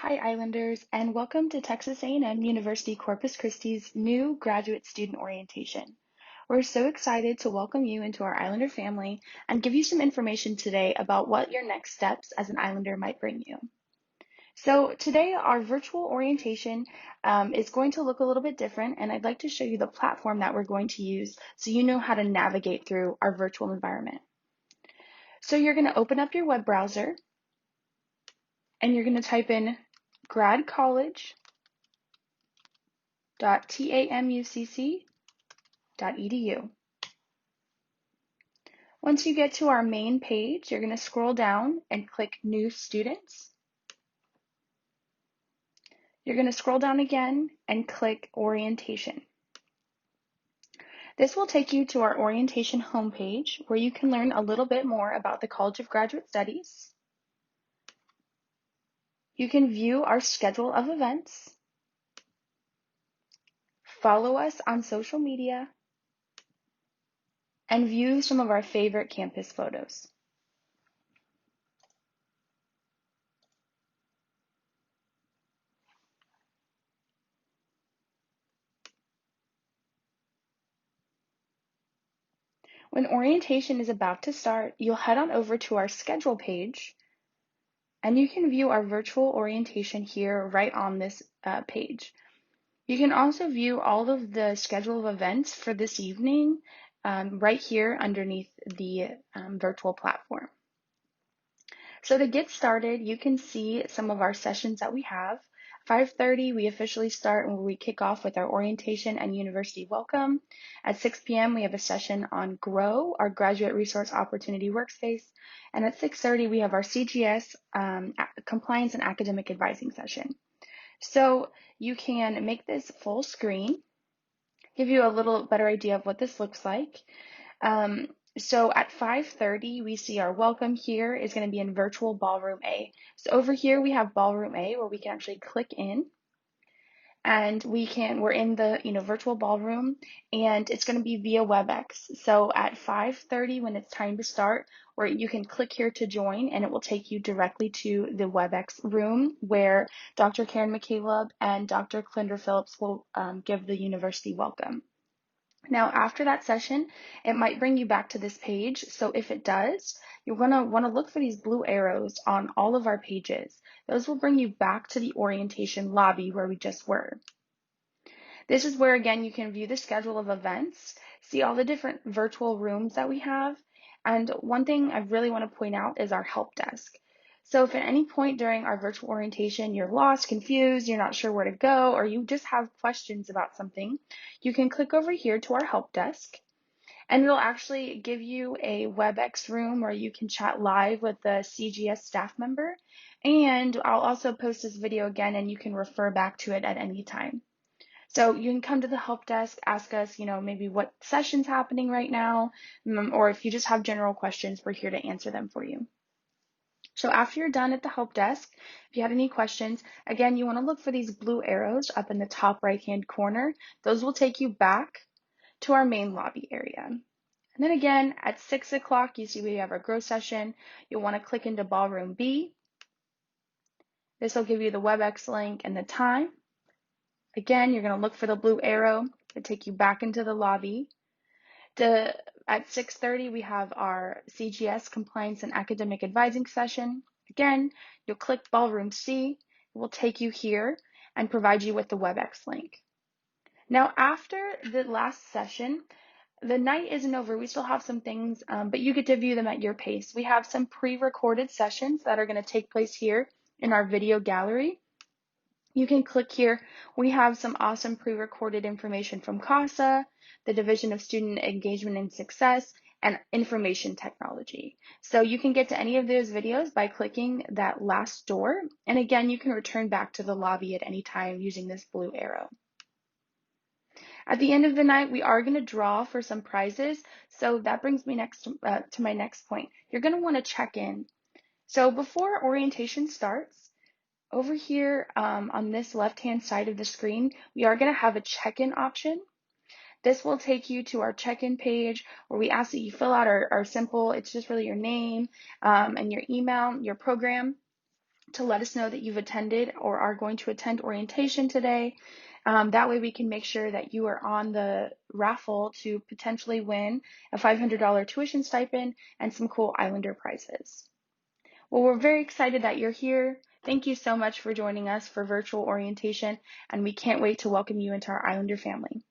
Hi, Islanders, and welcome to Texas A&M University Corpus Christi's new graduate student orientation. We're so excited to welcome you into our Islander family and give you some information today about what your next steps as an Islander might bring you. So today, our virtual orientation is going to look a little bit different, and I'd like to show you the platform that we're going to use so you know how to navigate through our virtual environment. So you're going to open up your web browser, and you're going to type in gradcollege.tamucc.edu. Once you get to our main page, you're going to scroll down and click New Students. You're going to scroll down again and click Orientation. This will take you to our orientation homepage where you can learn a little bit more about the College of Graduate Studies. You can view our schedule of events, follow us on social media, and view some of our favorite campus photos. When orientation is about to start, you'll head on over to our schedule page, and you can view our virtual orientation here right on this page. You can also view all of the schedule of events for this evening right here underneath the virtual platform. So to get started, you can see some of our sessions that we have. 5:30, we officially start when we kick off with our orientation and university welcome. At 6 p.m., we have a session on GROW, our Graduate Resource Opportunity Workspace. And at 6:30, we have our CGS Compliance and Academic Advising session. So you can make this full screen, give you a little better idea of what this looks like. So at 5:30, we see our welcome here is going to be in virtual Ballroom A. So over here, we have Ballroom A where we can actually click in and we're in the virtual ballroom, and it's going to be via WebEx. So at 5:30, when it's time to start, where you can click here to join, and it will take you directly to the WebEx room where Dr. Karen McCaleb and Dr. Clinder Phillips will give the university welcome. Now, after that session, it might bring you back to this page. So if it does, you're going to want to look for these blue arrows on all of our pages. Those will bring you back to the orientation lobby where we just were. This is where, again, you can view the schedule of events, see all the different virtual rooms that we have. And one thing I really want to point out is our help desk. So if at any point during our virtual orientation you're lost, confused, you're not sure where to go, or you just have questions about something, you can click over here to our help desk, and it'll actually give you a WebEx room where you can chat live with the CGS staff member. And I'll also post this video again, and you can refer back to it at any time. So you can come to the help desk, ask us, maybe what session's happening right now, or if you just have general questions, we're here to answer them for you. So after you're done at the help desk, if you have any questions, again, you want to look for these blue arrows up in the top right-hand corner. Those will take you back to our main lobby area. And then again, at 6 o'clock, you see we have our GROW session. You'll want to click into Ballroom B. This will give you the WebEx link and the time. Again, you're going to look for the blue arrow to take you back into the lobby. At 6:30, we have our CGS Compliance and Academic Advising session. Again, you'll click Ballroom C. It will take you here and provide you with the WebEx link. Now, after the last session, the night isn't over. We still have some things, but you get to view them at your pace. We have some pre-recorded sessions that are going to take place here in our video gallery. You can click here. We have some awesome pre-recorded information from Casa, the Division of Student Engagement and Success, and Information Technology. So you can get to any of those videos by clicking that last door. And again, you can return back to the lobby at any time using this blue arrow. At the end of the night, we are going to draw for some prizes. So that brings me to my next point. You're going to want to check in. So before orientation starts, over here on this left-hand side of the screen, we are going to have a check-in option. This will take you to our check-in page where we ask that you fill out our simple, it's just really your name and your email, your program. to let us know that you've attended or are going to attend orientation today. That way we can make sure that you are on the raffle to potentially win a $500 tuition stipend and some cool Islander prizes. Well, we're very excited that you're here. Thank you so much for joining us for virtual orientation, and we can't wait to welcome you into our Islander family.